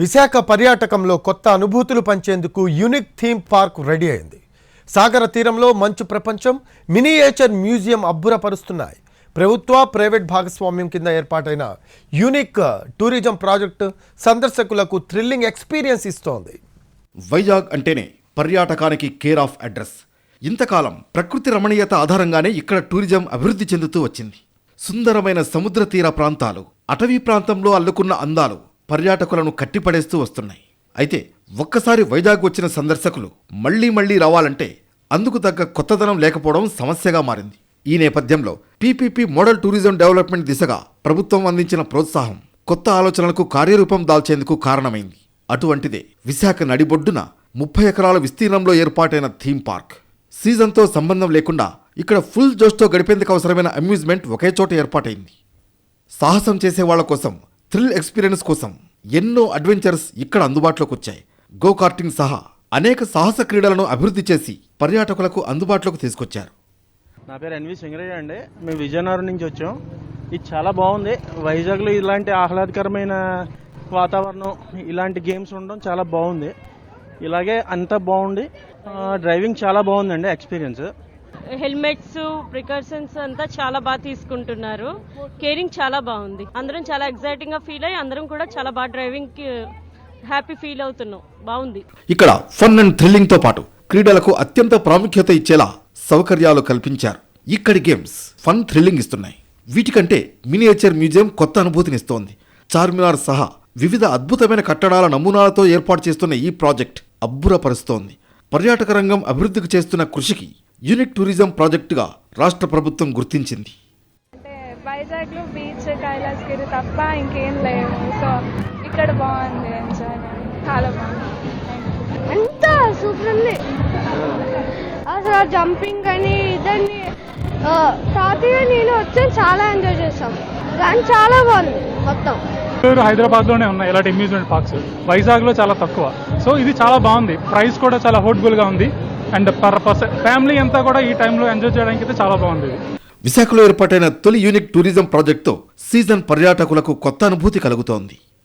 విశాఖ పర్యాటకంలో కొత్త అనుభూతులు పంచేందుకు unique theme park ready అయింది. సాగర తీరంలో మంచు ప్రపంచం, మినియేచర్ మ్యూజియం అబ్బురపరుస్తున్నాయి. ప్రభుత్వ ప్రైవేట్ భాగస్వామ్యం కింద ఏర్పాటైన యూనిక్ టూరిజం ప్రాజెక్టు సందర్శకులకు థ్రిల్లింగ్ ఎక్స్పీరియన్స్ ఇస్తోంది. వైజాగ్ అంటేనే పర్యాటకానికి కేర్ ఆఫ్ అడ్రస్. ఇంతకాలం ప్రకృతి రమణీయత ఆధారంగానే ఇక్కడ టూరిజం అభివృద్ధి చెందుతూ వచ్చింది. సుందరమైన సముద్ర తీర ప్రాంతాలు, అటవీ ప్రాంతంలో అల్లుకున్న అందాలు పర్యాటకులను కట్టిపడేస్తూ వస్తున్నాయి. అయితే ఒక్కసారి వైజాగ్ వచ్చిన సందర్శకులు మళ్లీ రావాలంటే అందుకు తగ్గ కొత్తదనం లేకపోవడం సమస్యగా మారింది. ఈ నేపథ్యంలో పీపీపీ మోడల్ టూరిజం డెవలప్మెంట్ దిశగా ప్రభుత్వం అందించిన ప్రోత్సాహం కొత్త ఆలోచనలకు కార్యరూపం దాల్చేందుకు కారణమైంది. అటువంటిదే విశాఖ నడిబొడ్డున 30 ఎకరాల విస్తీర్ణంలో ఏర్పాటైన థీమ్ పార్క్. సీజన్తో సంబంధం లేకుండా ఇక్కడ ఫుల్ జోష్తో గడిపేందుకు అవసరమైన అమ్యూజ్మెంట్ ఒకే చోట ఏర్పాటైంది. సాహసం చేసే వాళ్ల కోసం, థ్రిల్ ఎక్స్పీరియన్స్ కోసం ఎన్నో అడ్వెంచర్స్ ఇక్కడ అందుబాటులోకి వచ్చాయి. గో కార్టింగ్ సహా అనేక సాహస క్రీడలను అభివృద్ధి చేసి పర్యాటకులకు అందుబాటులోకి తీసుకొచ్చారు. నా పేరు ఎన్వి సింగరయ్య అండి. మేము విజయనగరం నుంచి వచ్చాం. ఇది చాలా బాగుంది. వైజాగ్లో ఇలాంటి ఆహ్లాదకరమైన వాతావరణం, ఇలాంటి గేమ్స్ ఉండడం చాలా బాగుంది. ఇలాగే అంతా బాగుంది. డ్రైవింగ్ చాలా బాగుందండి ఎక్స్పీరియన్స్. హెల్మెట్స్, ప్రికాషన్స్ అంతా చాలా బాగా తీసుకుంటున్నారు. కేరింగ్ చాలా బాగుంది. అందరం చాలా ఎక్సైటింగ్ గా ఫీల్ అయ్యి అందరం కూడా చాలా బాగా డ్రైవింగ్ కి హ్యాపీ ఫీల్ అవుతున్నాం. బాగుంది. ఇక్కడ ఫన్ అండ్ థ్రిల్లింగ్ తో పాటు క్రీడలకు అత్యంత ప్రాముఖ్యత ఇచ్చేలా సౌకర్యాలు కల్పించారు. ఇక్కడి గేమ్స్ ఫన్, థ్రిల్లింగ్ ఇస్తున్నాయి. వీటికంటే మినియేచర్ మ్యూజియం కొత్త అనుభూతినిస్తోంది. చార్మినార్ సహా వివిధ అద్భుతమైన కట్టడాల నమూనాలతో ఏర్పాటు చేస్తున్న ఈ ప్రాజెక్ట్ అబ్బురపరుస్తోంది. పర్యాటక రంగం అభివృద్ధికి చేస్తున్న కృషికి యూనిక్ టూరిజం ప్రాజెక్టుగా రాష్ట్ర ప్రభుత్వం గుర్తించింది. అంటే వైజాగ్లో బీచ్, కైలాసగిరి తప్ప ఇంకేం లేవు. సో ఇక్కడ బాగుంది, ఎంజాయ్ చాలా బాగుంది. అంతా సూపర్ ఉంది. అసలు జంపింగ్ అని ఇదని తాతయ్య నేను వచ్చి చాలా ఎంజాయ్ చేస్తాం. కానీ చాలా బాగుంది మొత్తం. హైదరాబాద్లోనే ఉన్నాయి ఇలాంటి అమ్యూజ్మెంట్ పార్క్స్. వైజాగ్లో చాలా తక్కువ. సో ఇది చాలా బాగుంది. ప్రైస్ కూడా చాలా అఫోర్డబుల్గా ఉంది. అండ్ పర్ పర్సన్ ఫ్యామిలీ అంతా కూడా ఈ టైంలో ఎంజాయ్ చేయడానికి అయితే చాలా బాగుంది. విశాఖలో ఏర్పాటైన తొలి యూనిక్ టూరిజం ప్రాజెక్టుతో సీజన్ పర్యాటకులకు కొత్త అనుభూతి కలుగుతోంది.